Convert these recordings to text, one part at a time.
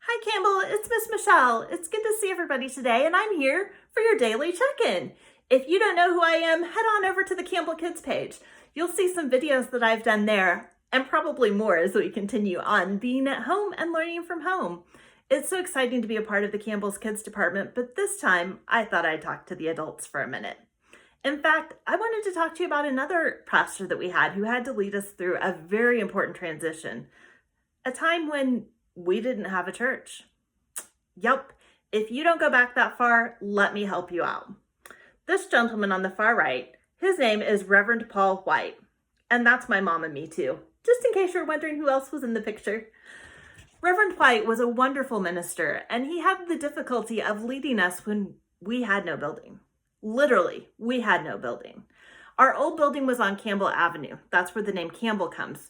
Hi, Campbell. It's Miss Michelle. It's good to see everybody today, and I'm here for your daily check-in. If you don't know who I am, head on over to the Campbell Kids page. You'll see some videos that I've done there, and probably more as we continue on being at home and learning from home. It's so exciting to be a part of the Campbell's Kids department, but this time I thought I'd talk to the adults for a minute. In fact, I wanted to talk to you about another pastor that we had who had to lead us through a very important transition, a time when we didn't have a church. Yep, if you don't go back that far, let me help you out. This gentleman on the far right, his name is Rev Paul White, and that's my mom and me too, just in case you're wondering who else was in the picture. Reverend White was a wonderful minister, and he had the difficulty of leading us when we had no building. Literally, we had no building. Our old building was on Campbell Avenue. That's where the name Campbell comes.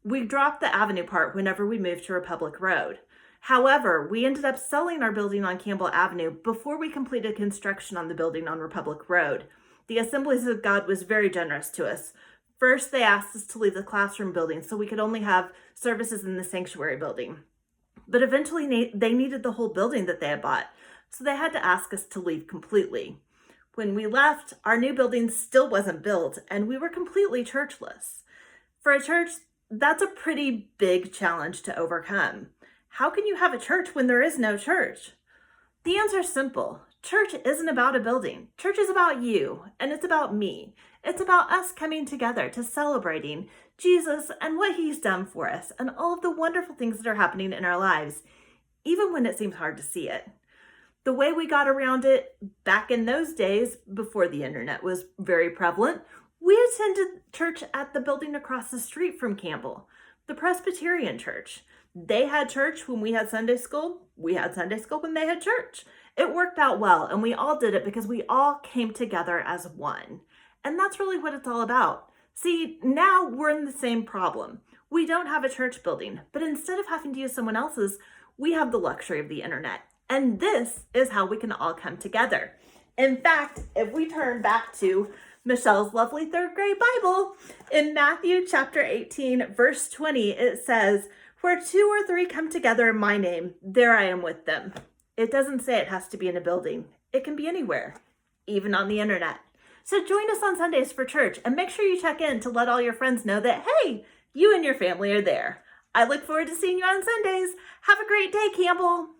We dropped the avenue part whenever we moved to Republic Road. However, we ended up selling our building on Campbell Avenue before we completed construction on the building on Republic Road. The Assemblies of God was very generous to us. First, they asked us to leave the classroom building so we could only have services in the sanctuary building. But eventually they needed the whole building that they had bought, so they had to ask us to leave completely. When we left, our new building still wasn't built, and we were completely churchless. For a church, that's a pretty big challenge to overcome. How can you have a church when there is no church? The answer is simple. Church isn't about a building. Church is about you, and it's about me. It's about us coming together to celebrating Jesus and what he's done for us and all of the wonderful things that are happening in our lives, even when it seems hard to see it. The way we got around it back in those days, before the internet was very prevalent, we attended church at the building across the street from Campbell, the Presbyterian church. They had church when we had Sunday school. We had Sunday school when they had church. It worked out well, and we all did it because we all came together as one. And that's really what it's all about. See, now we're in the same problem. We don't have a church building, but instead of having to use someone else's, we have the luxury of the internet. And this is how we can all come together. In fact, if we turn back to Michelle's lovely third grade Bible, in Matthew chapter 18, verse 20, it says, "Where 2 or 3 come together in my name, there I am with them." It doesn't say it has to be in a building. It can be anywhere, even on the internet. So join us on Sundays for church, and make sure you check in to let all your friends know that, hey, you and your family are there. I look forward to seeing you on Sundays. Have a great day, Campbell.